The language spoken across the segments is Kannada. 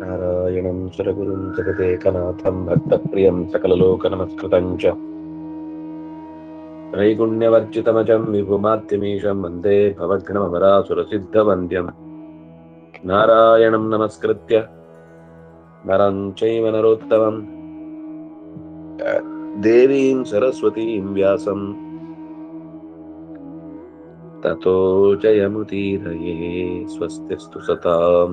ನಾರಾಯಣಂ ಸುರಗುರುಂ ಜಗದೇಕನಾಥಂ ಭಕ್ತಪ್ರಿಯಂ ಸಕಲಲೋಕನಮಸ್ಕೃತಂ ಚ ತ್ರೈಗುಣ್ಯವರ್ಜಿತಮಜಂ ವಿಭುಮಾದ್ಯಮೀಶಂ ವಂದೇ ಭವಘ್ನಮರಾಸುರಸಿದ್ಧವಂದ್ಯಂ ನಾರಾಯಣಂ ನಮಸ್ಕೃತ್ಯ ನರಂ ಚೈವ ನರೋತ್ತಮಂ ದೇವೀಂ ಸರಸ್ವತೀಂ ವ್ಯಾಸಂ ತತೋ ಜಯಮುದೀರಯೇ. ಸ್ವಸ್ತಿಸ್ತು ಸತಾಂ.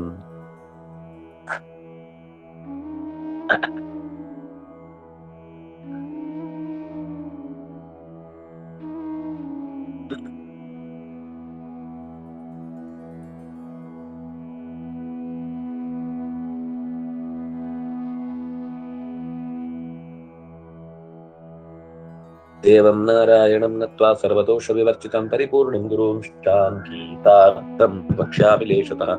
ದೇವಂ ನಾರಾಯಣಂ ನತ್ವಾ ಸರ್ವದೋಷ ವಿವರ್ಜಿತಂ ಪರಿಪೂರ್ಣಂ ಗುರುಂ ಶಾಂತೀತಾರ್ಥಂ ವಕ್ಷ್ಯಾಮಿ ಲೇಷತಃ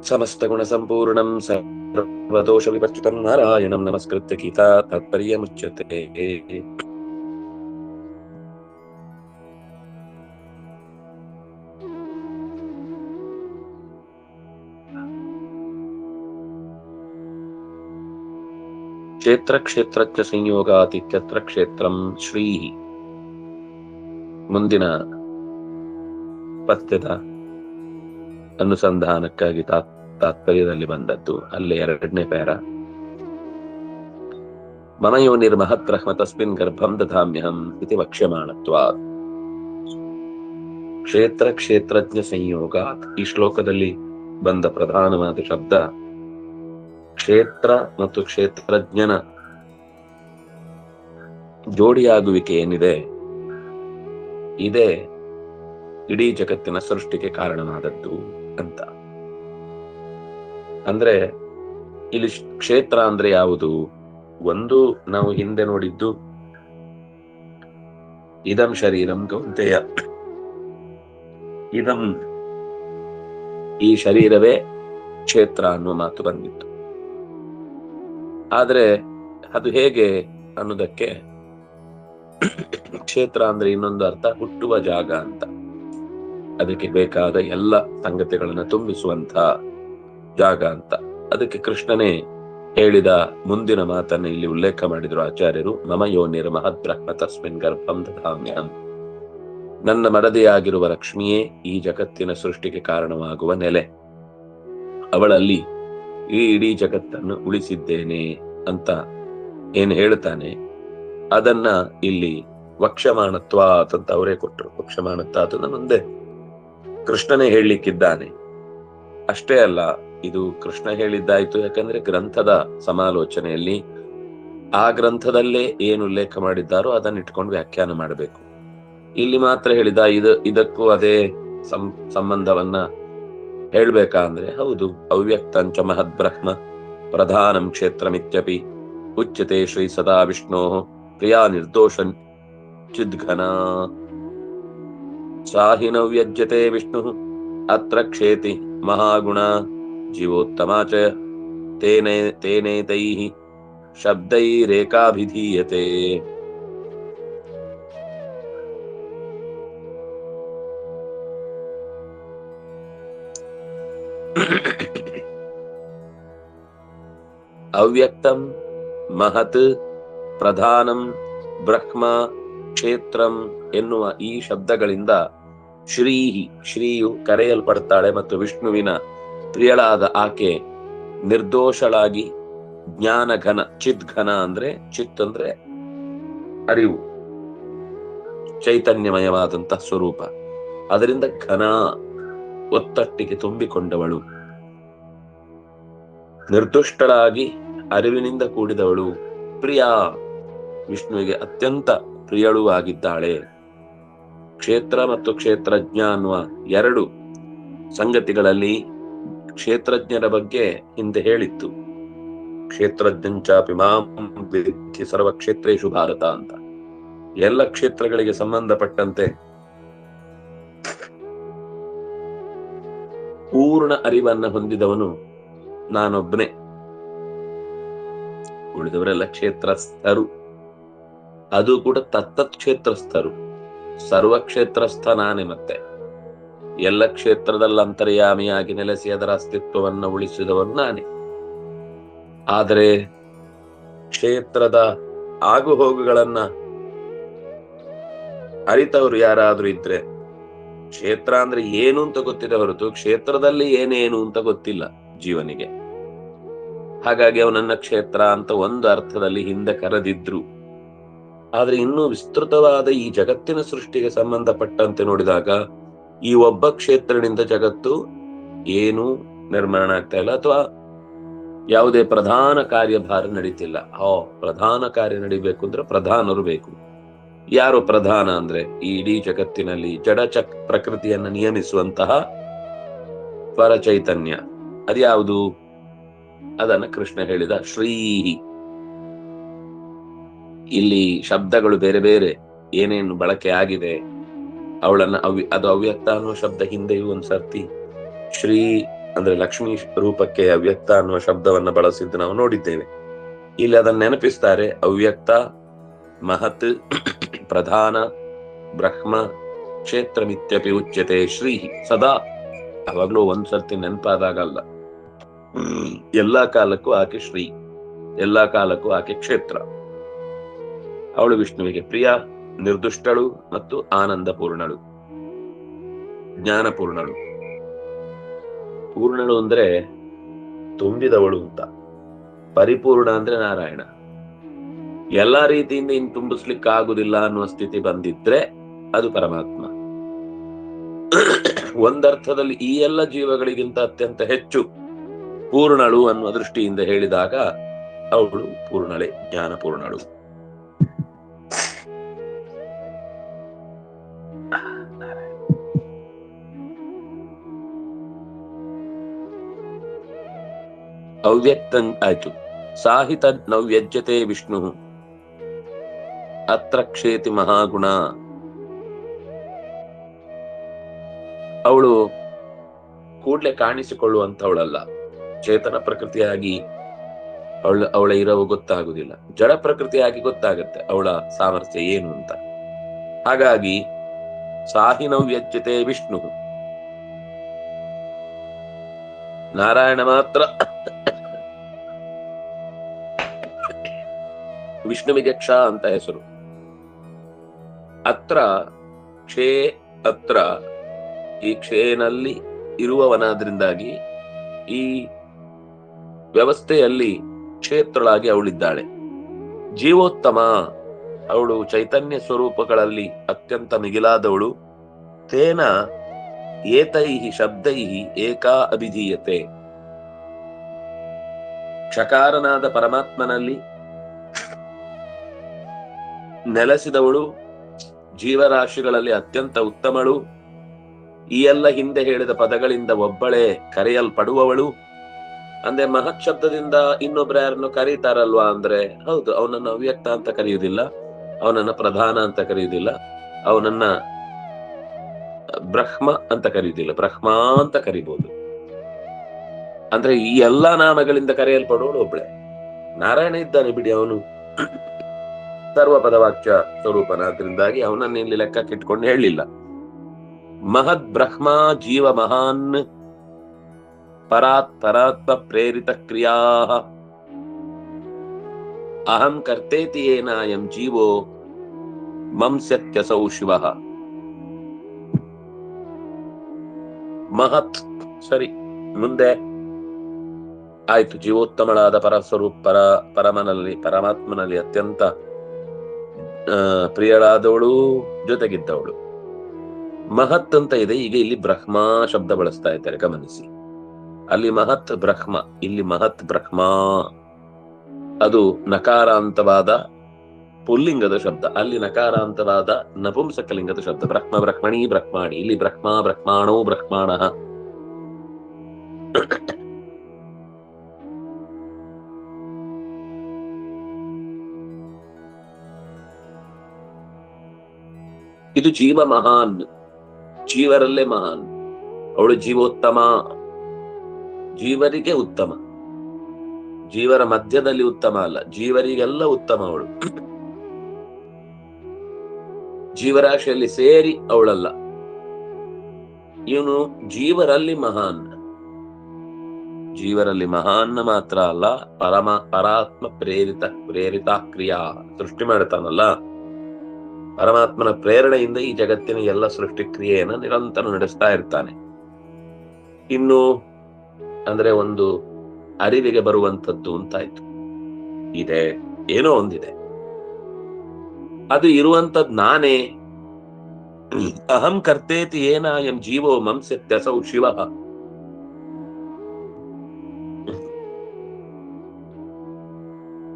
ಸಮಸ್ತ ಗುಣ ಸಂಪೂರ್ಣಂ ಸರ್ವದೋಷ ವಿವರ್ಜಿತಂ ನಾರಾಯಣಂ ನಮಸ್ಕೃತ್ಯ ಗೀತಾ ತಾತ್ಪರ್ಯಮುಚ್ಯತೆ. ಕ್ಷೇತ್ರ ಕ್ಷೇತ್ರಜ್ಞ ಸಂಯೋಗಾತಿತ್ಯತ್ರ ಕ್ಷೇತ್ರಂ ಶ್ರೀ. ಮುಂದಿನ ಪದ್ಯದ ಅನುಸಂಧಾನಕ್ಕಾಗಿ ತಾತ್ಪರ್ಯದಲ್ಲಿ ಬಂದದ್ದು. ಅಲ್ಲಿ 2ನೇ ಪ್ಯಾರ. ಮಮ ಯೋನಿರ್ಮಹತ್ ಬ್ರಹ್ಮ ತಸ್ಮಿನ್ ಗರ್ಭಂ ದಧಾಮ್ಯಹಂ ಇತಿ ವಕ್ಷ್ಯಮಾಣತ್ವಾತ್. ಕ್ಷೇತ್ರ ಕ್ಷೇತ್ರಜ್ಞ ಸಂಯೋಗಾತ್. ಈ ಶ್ಲೋಕದಲ್ಲಿ ಬಂದ ಪ್ರಧಾನವಾದ ಶಬ್ದ ಕ್ಷೇತ್ರ ಮತ್ತು ಕ್ಷೇತ್ರಜ್ಞನ ಜೋಡಿಯಾಗುವಿಕೆ ಏನಿದೆ, ಇದೇ ಇಡೀ ಜಗತ್ತಿನ ಸೃಷ್ಟಿಗೆ ಕಾರಣವಾದದ್ದು ಅಂತ. ಅಂದ್ರೆ ಇಲ್ಲಿ ಕ್ಷೇತ್ರ ಅಂದ್ರೆ ಯಾವುದು? ಒಂದು ನಾವು ಹಿಂದೆ ನೋಡಿದ್ದು ಇದಂ ಶರೀರಂ ಕೌಂತೆಯ. ಇದಂ ಈ ಶರೀರವೇ ಕ್ಷೇತ್ರ ಅನ್ನುವ ಮಾತು ಬಂದಿತ್ತು. ಆದ್ರೆ ಅದು ಹೇಗೆ ಅನ್ನೋದಕ್ಕೆ ಕ್ಷೇತ್ರ ಅಂದ್ರೆ ಇನ್ನೊಂದು ಅರ್ಥ ಹುಟ್ಟುವ ಜಾಗ ಅಂತ. ಅದಕ್ಕೆ ಬೇಕಾದ ಎಲ್ಲ ಸಂಗತಿಗಳನ್ನ ತುಂಬಿಸುವಂತ ಜಾಗ ಅಂತ. ಅದಕ್ಕೆ ಕೃಷ್ಣನೇ ಹೇಳಿದ ಮುಂದಿನ ಮಾತನ್ನ ಇಲ್ಲಿ ಉಲ್ಲೇಖ ಮಾಡಿದ್ರು ಆಚಾರ್ಯರು. ಮಮ ಯೋನಿರ್ ಮಹದ್ ಬ್ರಹ್ಮ ತಸ್ಮಿನ್ ಗರ್ಭಂ ದಧಾಮ್ಯಹಂ. ನನ್ನ ಮಡದಿಯಾಗಿರುವ ಲಕ್ಷ್ಮಿಯೇ ಈ ಜಗತ್ತಿನ ಸೃಷ್ಟಿಗೆ ಕಾರಣವಾಗುವ ನೆಲೆ. ಅವಳಲ್ಲಿ ಈ ಇಡೀ ಜಗತ್ತನ್ನು ಉಳಿಸಿದ್ದೇನೆ ಅಂತ ಏನ್ ಹೇಳ್ತಾನೆ, ಅದನ್ನ ಇಲ್ಲಿ ವಕ್ಷ್ಯಮಾಣತ್ವಾತ್ ಅಂತ ಅವರೇ ಕೊಟ್ಟರು. ವಕ್ಷ್ಯಮಾಣತ್ವಾತ್ ಮುಂದೆ ಕೃಷ್ಣನೇ ಹೇಳಲಿಕ್ಕಿದ್ದಾನೆ. ಅಷ್ಟೇ ಅಲ್ಲ, ಇದು ಕೃಷ್ಣ ಹೇಳಿದ್ದಾಯ್ತು. ಯಾಕಂದ್ರೆ ಗ್ರಂಥದ ಸಮಾಲೋಚನೆಯಲ್ಲಿ ಆ ಗ್ರಂಥದಲ್ಲೇ ಏನು ಉಲ್ಲೇಖ ಮಾಡಿದ್ದಾರೋ ಅದನ್ನ ಇಟ್ಕೊಂಡು ವ್ಯಾಖ್ಯಾನ ಮಾಡಬೇಕು. ಇಲ್ಲಿ ಮಾತ್ರ ಹೇಳಿದ ಇದಕ್ಕೂ ಅದೇ ಸಂಬಂಧವನ್ನ ಹೇಳ್ಬೇಕಾ ಅಂದ್ರೆ ಹೌದು. ಅವ್ಯಕ್ತಂಚ ಮಹದ್ ಬ್ರಹ್ಮ ಪ್ರಧಾನಂ ಕ್ಷೇತ್ರಮಿತ್ಯಪಿ ಉಚ್ಯತೆ ಶ್ರೀ ಸದಾ ವಿಷ್ಣೋ ಪ್ರಿಯಾ ನಿರ್ದೋಷ ಚಿದ್ಘನ ಸಾಹಿ ನವ್ಯಜ್ಯತೆ ವಿಷ್ಣು ಅತ್ರ ಕ್ಷೇತಿ ಮಹಾಗುಣ ಜೀವೋತ್ತಮ ಚ ತೇನೇತೈಃ ಶಬ್ದೈರೇಕಾಭಿಧೀಯತೆ. ಅವ್ಯಕ್ತಂ ಮಹತ್ ಪ್ರಧಾನಂ ಬ್ರಹ್ಮ ಕ್ಷೇತ್ರಂ ಎನ್ನುವ ಈ ಶಬ್ದಗಳಿಂದ ಶ್ರೀಯು ಕರೆಯಲ್ಪಡ್ತಾಳೆ ಮತ್ತು ವಿಷ್ಣುವಿನ ಪ್ರಿಯಳಾದ ಆಕೆ ನಿರ್ದೋಷಳಾಗಿ ಜ್ಞಾನಘನ, ಚಿದ್ಘನ ಅಂದ್ರೆ ಚಿತ್ ಅಂದ್ರೆ ಅರಿವು, ಚೈತನ್ಯಮಯವಾದಂತ ಸ್ವರೂಪ. ಅದರಿಂದ ಘನ ಒತ್ತಟ್ಟಿಗೆ ತುಂಬಿಕೊಂಡವಳು, ನಿರ್ದುಷ್ಟಳಾಗಿ ಅರಿವಿನಿಂದ ಕೂಡಿದವಳು, ಪ್ರಿಯ ವಿಷ್ಣುವಿಗೆ ಅತ್ಯಂತ ಪ್ರಿಯಳೂ ಆಗಿದ್ದಾಳೆ. ಕ್ಷೇತ್ರ ಮತ್ತು ಕ್ಷೇತ್ರಜ್ಞ ಅನ್ನುವ 2 ಸಂಗತಿಗಳಲ್ಲಿ ಕ್ಷೇತ್ರಜ್ಞರ ಬಗ್ಗೆ ಹಿಂದೆ ಹೇಳಿತ್ತು. ಕ್ಷೇತ್ರಜ್ಞಂಚಾಪಿ ಮಾಂ ವಿದ್ಧಿ ಸರ್ವ ಕ್ಷೇತ್ರೇಷು ಭಾರತ ಅಂತ. ಎಲ್ಲ ಕ್ಷೇತ್ರಗಳಿಗೆ ಸಂಬಂಧಪಟ್ಟಂತೆ ಪೂರ್ಣ ಅರಿವನ್ನ ಹೊಂದಿದವನು ನಾನೊಬ್ಬನೇ. ಉಳಿದವರೆಲ್ಲ ಕ್ಷೇತ್ರಸ್ಥರು. ಅದು ಕೂಡ ತತ್ತತ್ ಕ್ಷೇತ್ರಸ್ಥರು. ಸರ್ವ ಕ್ಷೇತ್ರಸ್ಥ ನಾನೇ. ಮತ್ತೆ ಎಲ್ಲ ಕ್ಷೇತ್ರದಲ್ಲಿ ಅಂತರ್ಯಾಮಿಯಾಗಿ ನೆಲೆಸಿ ಅದರ ಅಸ್ತಿತ್ವವನ್ನು ಉಳಿಸಿದವನು ನಾನೇ. ಆದರೆ ಕ್ಷೇತ್ರದ ಆಗು ಹೋಗುಗಳನ್ನ ಅರಿತವರು ಯಾರಾದ್ರೂ ಇದ್ರೆ, ಕ್ಷೇತ್ರ ಅಂದ್ರೆ ಏನು ಅಂತ ಗೊತ್ತಿದೆ ಹೊರತು ಕ್ಷೇತ್ರದಲ್ಲಿ ಏನೇನು ಅಂತ ಗೊತ್ತಿಲ್ಲ ಜೀವನಿಗೆ. ಹಾಗಾಗಿ ಅವನನ್ನ ಕ್ಷೇತ್ರ ಅಂತ ಒಂದು ಅರ್ಥದಲ್ಲಿ ಹಿಂದೆ ಕರೆದಿದ್ರು. ಆದ್ರೆ ಇನ್ನೂ ವಿಸ್ತೃತವಾದ ಈ ಜಗತ್ತಿನ ಸೃಷ್ಟಿಗೆ ಸಂಬಂಧಪಟ್ಟಂತೆ ನೋಡಿದಾಗ ಈ ಒಬ್ಬ ಕ್ಷೇತ್ರದಿಂದ ಜಗತ್ತು ಏನು ನಿರ್ಮಾಣ ಆಗ್ತಾ ಇಲ್ಲ, ಅಥವಾ ಯಾವುದೇ ಪ್ರಧಾನ ಕಾರ್ಯಭಾರ ನಡೀತಿಲ್ಲ. ಪ್ರಧಾನ ಕಾರ್ಯ ನಡಿಬೇಕು ಅಂದ್ರೆ ಪ್ರಧಾನರು ಬೇಕು. ಯಾರು ಪ್ರಧಾನ ಅಂದ್ರೆ ಈ ಇಡೀ ಜಗತ್ತಿನಲ್ಲಿ ಜಡ ಪ್ರಕೃತಿಯನ್ನು ನಿಯಮಿಸುವಂತಹ ಪರ ಚೈತನ್ಯ. ಅದ್ಯಾವುದು? ಅದನ್ನ ಕೃಷ್ಣ ಹೇಳಿದ ಶ್ರೀ. ಇಲ್ಲಿ ಶಬ್ದಗಳು ಬೇರೆ ಬೇರೆ ಏನೇನು ಬಳಕೆ ಆಗಿದೆ, ಅವಳನ್ನ ಅದು ಅವ್ಯಕ್ತ ಅನ್ನುವ ಶಬ್ದ ಹಿಂದೆಯೂ ಒಂದ್ಸರ್ತಿ ಶ್ರೀ ಅಂದ್ರೆ ಲಕ್ಷ್ಮೀ ರೂಪಕ್ಕೆ ಅವ್ಯಕ್ತ ಅನ್ನುವ ಶಬ್ದವನ್ನ ಬಳಸಿದ್ದು ನಾವು ನೋಡಿದ್ದೇವೆ. ಇಲ್ಲಿ ಅದನ್ನ ನೆನಪಿಸ್ತಾರೆ. ಅವ್ಯಕ್ತ, ಮಹತ್, ಪ್ರಧಾನ, ಬ್ರಹ್ಮ, ಕ್ಷೇತ್ರ ಮಿತ್ಯಪಿ ಉಚ್ಯತೆ ಶ್ರೀ. ಸದಾ ಅವಾಗ್ಲೂ ಒಂದ್ಸರ್ತಿ ನೆನಪಾದಾಗಲ್ಲ, ಎಲ್ಲಾ ಕಾಲಕ್ಕೂ ಆಕೆ ಶ್ರೀ, ಎಲ್ಲಾ ಕಾಲಕ್ಕೂ ಆಕೆ ಕ್ಷೇತ್ರ. ಅವಳು ವಿಷ್ಣುವಿಗೆ ಪ್ರಿಯ, ನಿರ್ದುಷ್ಟಳು ಮತ್ತು ಆನಂದ ಪೂರ್ಣಳು, ಜ್ಞಾನಪೂರ್ಣಳು. ಪೂರ್ಣಳು ಅಂದ್ರೆ ತುಂಬಿದವಳು ಅಂತ, ಪರಿಪೂರ್ಣ ಅಂದ್ರೆ ನಾರಾಯಣ. ಎಲ್ಲಾ ರೀತಿಯಿಂದ ಇನ್ ತುಂಬಿಸ್ಲಿಕ್ಕೆ ಆಗುದಿಲ್ಲ ಅನ್ನುವ ಸ್ಥಿತಿ ಬಂದಿದ್ರೆ ಅದು ಪರಮಾತ್ಮ. ಒಂದರ್ಥದಲ್ಲಿ ಈ ಎಲ್ಲ ಜೀವಗಳಿಗಿಂತ ಅತ್ಯಂತ ಹೆಚ್ಚು ಪೂರ್ಣಳು ಅನ್ನುವ ದೃಷ್ಟಿಯಿಂದ ಹೇಳಿದಾಗ ಅವಳು ಪೂರ್ಣಳೆ, ಜ್ಞಾನಪೂರ್ಣಳು. ಅವ್ಯಕ್ತಂ ಆಯ್ತು. ಸಾಹಿತ ನವ್ಯಜ್ಯತೆ ವಿಷ್ಣು ಅತ್ರ ಕ್ಷೇತಿ ಮಹಾಗುಣ. ಅವಳು ಕೂಡ್ಲೆ ಕಾಣಿಸಿಕೊಳ್ಳುವಂತವಳಲ್ಲ, ಚೇತನ ಪ್ರಕೃತಿಯಾಗಿ ಅವಳ ಇರವು ಗೊತ್ತಾಗುದಿಲ್ಲ. ಜಡ ಪ್ರಕೃತಿಯಾಗಿ ಗೊತ್ತಾಗತ್ತೆ ಅವಳ ಸಾಮರ್ಥ್ಯ ಏನು ಅಂತ. ಹಾಗಾಗಿ ಸಾಹಿ ನವ್ಯಜ್ಯತೆ ವಿಷ್ಣು. ನಾರಾಯಣ ಮಾತ್ರ ವಿಷ್ಣುವಿಗೆ ಕ್ಷ ಅಂತ ಹೆಸರು. ಅತ್ರ ಕ್ಷೇ, ಅತ್ರ ಈ ಕ್ಷೇನಲ್ಲಿ ಇರುವವನಾದ್ರಿಂದಾಗಿ ಈ ವ್ಯವಸ್ಥೆಯಲ್ಲಿ ಕ್ಷೇತ್ರಳಾಗಿ ಅವಳಿದ್ದಾಳೆ. ಜೀವೋತ್ತಮ, ಅವಳು ಚೈತನ್ಯ ಸ್ವರೂಪಗಳಲ್ಲಿ ಅತ್ಯಂತ ಮಿಗಿಲಾದವಳು. ತೇನ ಏತೈಹಿ ಶಬ್ದೈಹಿ ಏಕಾ ಅಭಿಧೀಯತೆ. ಕ್ಷಕಾರನಾದ ಪರಮಾತ್ಮನಲ್ಲಿ ನೆಲೆಸಿದವಳು, ಜೀವರಾಶಿಗಳಲ್ಲಿ ಅತ್ಯಂತ ಉತ್ತಮಳು. ಈ ಎಲ್ಲ ಹಿಂದೆ ಹೇಳಿದ ಪದಗಳಿಂದ ಒಬ್ಬಳೇ ಕರೆಯಲ್ಪಡುವವಳು. ಅಂದ್ರೆ ಮಹತ್ ಶಬ್ದದಿಂದ ಇನ್ನೊಬ್ರು ಯಾರನ್ನು ಕರೀತಾರಲ್ವಾ ಅಂದ್ರೆ, ಹೌದು, ಅವನನ್ನ ಅವ್ಯಕ್ತ ಅಂತ ಕರೆಯುವುದಿಲ್ಲ, ಅವನನ್ನ ಪ್ರಧಾನ ಅಂತ ಕರೆಯುವುದಿಲ್ಲ, ಅವನನ್ನ ಬ್ರಹ್ಮ ಅಂತ ಕರೆಯುವುದಿಲ್ಲ, ಬ್ರಹ್ಮ ಅಂತ ಕರಿಬಹುದು. ಅಂದ್ರೆ ಈ ಎಲ್ಲಾ ನಾಮಗಳಿಂದ ಕರೆಯಲ್ಪಡುವಳು ಒಬ್ಳೆ. ನಾರಾಯಣ ಇದ್ದಾನೆ ಬಿಡಿ, ಅವನು ಸರ್ವ ಪದವಾಕ್ಯ ಸ್ವರೂಪನಾದ್ರಿಂದಾಗಿ ಅವನನ್ನ ಇಲ್ಲಿ ಲೆಕ್ಕಕ್ಕಿಟ್ಕೊಂಡು ಹೇಳಲಿಲ್ಲ. ಮಹದ್ ಬ್ರಹ್ಮ ಜೀವ ಮಹಾನ್ ಪರಾತ್ಮ ಪ್ರೇರಿತ ಕ್ರಿಯಾ ಅಹಂ ಕರ್ತೇತಿ ಏನಾಯಂ ಜೀವೋ ಮಂ ಸತ್ಯಸೌ ಶಿವ. ಮಹತ್ ಸರಿ, ಮುಂದೆ ಆಯ್ತು. ಜೀವೋತ್ತಮಳಾದ ಪರಮನಲ್ಲಿ ಪರಮಾತ್ಮನಲ್ಲಿ ಅತ್ಯಂತ ಪ್ರಿಯಳಾದವಳು, ಜೊತೆಗಿದ್ದವಳು. ಮಹತ್ ಅಂತ ಇದೆ, ಈಗ ಇಲ್ಲಿ ಬ್ರಹ್ಮ ಶಬ್ದ ಬಳಸ್ತಾ ಇದ್ದಾರೆ, ಗಮನಿಸಿ. ಅಲ್ಲಿ ಮಹತ್ ಬ್ರಹ್ಮ, ಇಲ್ಲಿ ಮಹತ್ ಬ್ರಹ್ಮ. ಅದು ನಕಾರಾಂತವಾದ ಪುಲ್ಲಿಂಗದ ಶಬ್ದ, ಅಲ್ಲಿ ನಕಾರಾಂತವಾದ ನಪುಂಸಕಲಿಂಗದ ಶಬ್ದ. ಬ್ರಹ್ಮ ಬ್ರಹ್ಮಣಿ ಬ್ರಹ್ಮಾಣಿ, ಇಲ್ಲಿ ಬ್ರಹ್ಮ ಬ್ರಹ್ಮಾಣೋ ಬ್ರಹ್ಮಾಣಃ. ಇದು ಜೀವ ಮಹಾನ್, ಜೀವರಲ್ಲೇ ಮಹಾನ್. ಅವಳು ಜೀವೋತ್ತಮ, ಜೀವರಿಗೆ ಉತ್ತಮ, ಜೀವರ ಮಧ್ಯದಲ್ಲಿ ಉತ್ತಮ ಅಲ್ಲ, ಜೀವರಿಗೆಲ್ಲ ಉತ್ತಮ ಅವಳು. ಜೀವರಾಶಿಯಲ್ಲಿ ಸೇರಿ ಅವಳಲ್ಲ. ಇವನು ಜೀವರಲ್ಲಿ ಮಹಾನ್. ಜೀವರಲ್ಲಿ ಮಹಾನ್ ಮಾತ್ರ ಅಲ್ಲ, ಪರಾತ್ಮ ಪ್ರೇರಿತ ಕ್ರಿಯಾ ಸೃಷ್ಟಿ ಮಾಡ್ತಾನಲ್ಲ, ಪರಮಾತ್ಮನ ಪ್ರೇರಣೆಯಿಂದ ಈ ಜಗತ್ತಿನ ಎಲ್ಲ ಸೃಷ್ಟಿ ಕ್ರಿಯೆಯನ್ನು ನಿರಂತರ ನಡೆಸ್ತಾ ಇರ್ತಾನೆ. ಇನ್ನು ಅಂದ್ರೆ ಒಂದು ಅರಿವಿಗೆ ಬರುವಂತದ್ದು ಅಂತಾಯ್ತು. ಇದೆ, ಏನೋ ಒಂದಿದೆ, ಅದು ಇರುವಂತದ್ ನಾನೇ. ಅಹಂ ಕರ್ತೇತಿ ಏನ ಎಂ ಜೀವೋ ಮಂಸ್ಯತ್ಯಸೌ ಶಿವ.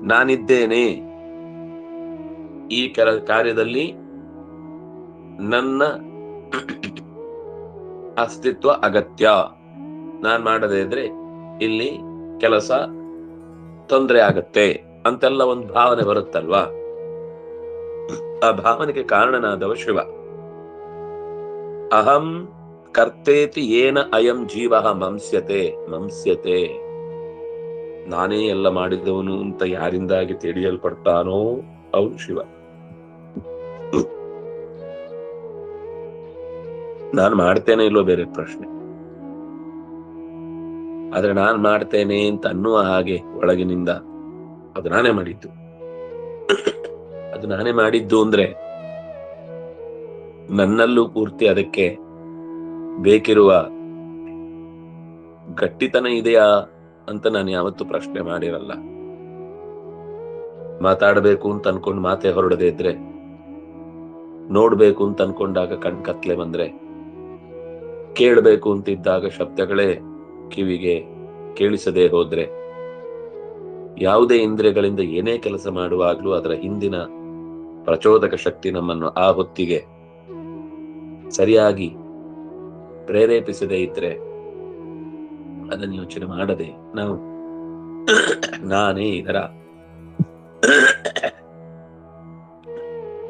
ನಾನಿದ್ದೇನೆ, ಈ ಕಾರ್ಯದಲ್ಲಿ ನನ್ನ ಅಸ್ತಿತ್ವ ಅಗತ್ಯ, ನಾನ್ ಮಾಡದೇ ಇದ್ರೆ ಇಲ್ಲಿ ಕೆಲಸ ತೊಂದರೆ ಆಗತ್ತೆ ಅಂತೆಲ್ಲ ಒಂದು ಭಾವನೆ ಬರುತ್ತಲ್ವಾ. ಆ ಭಾವನೆಗೆ ಕಾರಣನಾದವ ಶಿವ. ಅಹಂ ಕರ್ತೇತಿ ಏನ ಅಯಂ ಜೀವ ಮಂಸ್ಯತೆ. ನಾನೇ ಎಲ್ಲ ಮಾಡಿದವನು ಅಂತ ಯಾರಿಂದಾಗಿ ತಿಳಿಯಲ್ಪಡ್ತಾನೋ ಅವನು ಶಿವ. ನಾನು ಮಾಡ್ತೇನೆ ಇಲ್ಲೋ ಬೇರೆ ಪ್ರಶ್ನೆ, ಆದ್ರೆ ನಾನ್ ಮಾಡ್ತೇನೆ ಅಂತ ಅನ್ನುವ ಹಾಗೆ ಒಳಗಿನಿಂದ ಅದು ನಾನೇ ಮಾಡಿದ್ದು. ಅದು ನಾನೇ ಮಾಡಿದ್ದು ಅಂದ್ರೆ ನನ್ನಲ್ಲೂ ಪೂರ್ತಿ ಅದಕ್ಕೆ ಬೇಕಿರುವ ಗಟ್ಟಿತನ ಇದೆಯಾ ಅಂತ ನಾನು ಯಾವತ್ತೂ ಪ್ರಶ್ನೆ ಮಾಡಿರಲ್ಲ. ಮಾತಾಡಬೇಕು ಅಂತ ಅನ್ಕೊಂಡು ಮಾತೆ ಹೊರಡದೆ ಇದ್ರೆ, ನೋಡ್ಬೇಕು ಅಂತ ಅನ್ಕೊಂಡಾಗ ಕಣ್ ಕತ್ಲೆ ಬಂದ್ರೆ, ಕೇಳಬೇಕು ಅಂತಿದ್ದಾಗ ಶಬ್ದಗಳೇ ಕಿವಿಗೆ ಕೇಳಿಸದೆ ಹೋದ್ರೆ, ಯಾವುದೇ ಇಂದ್ರಿಯಗಳಿಂದ ಏನೇ ಕೆಲಸ ಮಾಡುವಾಗ್ಲೂ ಅದರ ಹಿಂದಿನ ಪ್ರಚೋದಕ ಶಕ್ತಿ ನಮ್ಮನ್ನು ಆ ಹೊತ್ತಿಗೆ ಸರಿಯಾಗಿ ಪ್ರೇರೇಪಿಸದೇ ಇದ್ರೆ, ಅದನ್ನು ಯೋಚನೆ ಮಾಡದೆ ನಾವು ನಾನೇ ಇದರ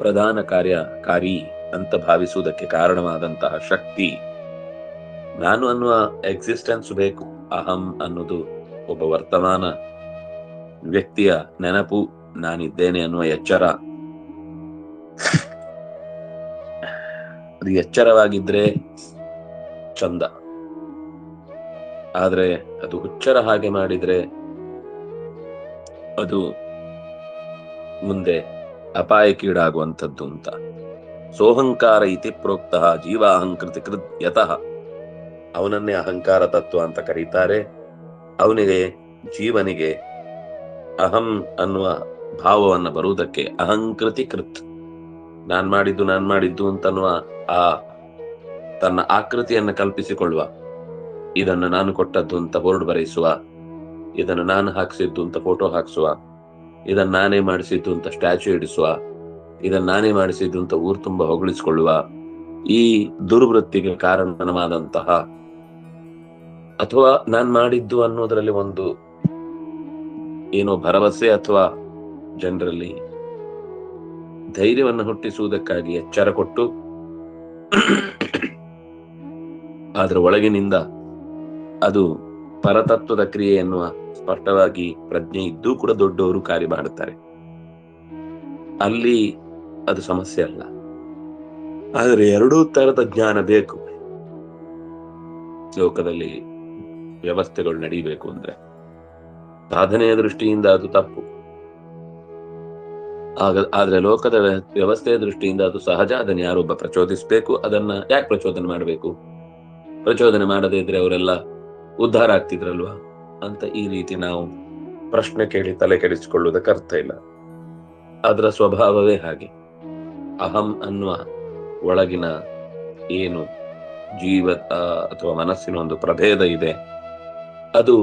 ಪ್ರಧಾನ ಕಾರ್ಯಕಾರಿ ಅಂತ ಭಾವಿಸುವುದಕ್ಕೆ ಕಾರಣವಾದಂತಹ ಶಕ್ತಿ ನಾನು ಅನ್ನುವ ಎಕ್ಸಿಸ್ಟೆನ್ಸ್ ಬೇಕು. ಅಹಂ ಅನ್ನೋದು ಒಬ್ಬ ವರ್ತಮಾನ ವ್ಯಕ್ತಿಯ ನೆನಪು, ನಾನಿದ್ದೇನೆ ಅನ್ನುವ ಎಚ್ಚರ. ಅದು ಎಚ್ಚರವಾಗಿದ್ರೆ ಚಂದ, ಆದ್ರೆ ಅದು ಹುಚ್ಚರ ಹಾಗೆ ಮಾಡಿದ್ರೆ ಅದು ಮುಂದೆ ಅಪಾಯಕ್ಕೀಡಾಗುವಂಥದ್ದು ಅಂತ. ಸೋಹಂಕಾರ ಇತಿ ಪ್ರೋಕ್ತ ಜೀವಾಹಂಕೃತಿ ಕೃತ್ ಯತಃ. ಅವನನ್ನೇ ಅಹಂಕಾರ ತತ್ವ ಅಂತ ಕರೀತಾರೆ. ಅವನಿಗೆ, ಜೀವನಿಗೆ ಅಹಂ ಅನ್ನುವ ಭಾವವನ್ನ ಬರುವುದಕ್ಕೆ ಅಹಂಕೃತಿ ಕೃತ್, ನಾನ್ ಮಾಡಿದ್ದು ಅಂತನ್ನುವ ಆ ತನ್ನ ಆಕೃತಿಯನ್ನು ಕಲ್ಪಿಸಿಕೊಳ್ಳುವ, ಇದನ್ನು ನಾನು ಕೊಟ್ಟದ್ದು ಅಂತ ಬೋರ್ಡ್ ಬರೆಸುವ, ಇದನ್ನು ನಾನು ಹಾಕ್ಸಿದ್ದು ಅಂತ ಫೋಟೋ ಹಾಕ್ಸುವ, ಇದನ್ನ ನಾನೇ ಮಾಡಿಸಿದ್ದು ಅಂತ ಸ್ಟ್ಯಾಚ್ಯೂ ಇಡಿಸುವ, ಇದನ್ನ ನಾನೇ ಮಾಡಿಸಿದ್ದು ಅಂತ ಊರು ತುಂಬ ಹೊಗಳಿಸಿಕೊಳ್ಳುವ, ಈ ದುರ್ವೃತ್ತಿಗೆ ಕಾರಣವಾದಂತಹ, ಅಥವಾ ನಾನ್ ಮಾಡಿದ್ದು ಅನ್ನೋದ್ರಲ್ಲಿ ಒಂದು ಏನೋ ಭರವಸೆ ಅಥವಾ ಜನರಲ್ಲಿ ಧೈರ್ಯವನ್ನು ಹುಟ್ಟಿಸುವುದಕ್ಕಾಗಿ ಎಚ್ಚರ ಕೊಟ್ಟು, ಅದರ ಒಳಗಿನಿಂದ ಅದು ಪರತತ್ವದ ಕ್ರಿಯೆ ಎನ್ನುವ ಸ್ಪಷ್ಟವಾಗಿ ಪ್ರಜ್ಞೆ ಇದ್ದೂ ಕೂಡ ದೊಡ್ಡವರು ಕಾರ್ಯ ಮಾಡುತ್ತಾರೆ. ಅಲ್ಲಿ ಅದು ಸಮಸ್ಯೆ ಅಲ್ಲ. ಆದರೆ ಎರಡೂ ತರದ ಜ್ಞಾನ ಬೇಕು ಲೋಕದಲ್ಲಿ. ವ್ಯವಸ್ಥೆಗಳು ನಡೀಬೇಕು ಅಂದ್ರೆ ಸಾಧನೆಯ ದೃಷ್ಟಿಯಿಂದ ಅದು ತಪ್ಪು, ಆದ್ರೆ ಲೋಕದ ವ್ಯವಸ್ಥೆಯ ದೃಷ್ಟಿಯಿಂದ ಅದು ಸಹಜ. ಅದನ್ನು ಯಾರೊಬ್ಬ ಪ್ರಚೋದಿಸಬೇಕು. ಅದನ್ನ ಯಾಕೆ ಪ್ರಚೋದನೆ ಮಾಡಬೇಕು? ಪ್ರಚೋದನೆ ಮಾಡದೇ ಇದ್ರೆ ಅವರೆಲ್ಲ ಉದ್ಧಾರ ಆಗ್ತಿದ್ರಲ್ವಾ ಅಂತ ಈ ರೀತಿ ನಾವು ಪ್ರಶ್ನೆ ಕೇಳಿ ತಲೆ ಕೆಡಿಸಿಕೊಳ್ಳುವುದಕ್ಕೆ ಅರ್ಥ ಇಲ್ಲ. ಅದರ ಸ್ವಭಾವವೇ ಹಾಗೆ. ಅಹಂ ಅನ್ನುವ ಒಳಗಿನ ಏನು ಜೀವ ಅಥವಾ ಮನಸ್ಸಿನ ಒಂದು ಪ್ರಭೇದ ಇದೆ, ಅದು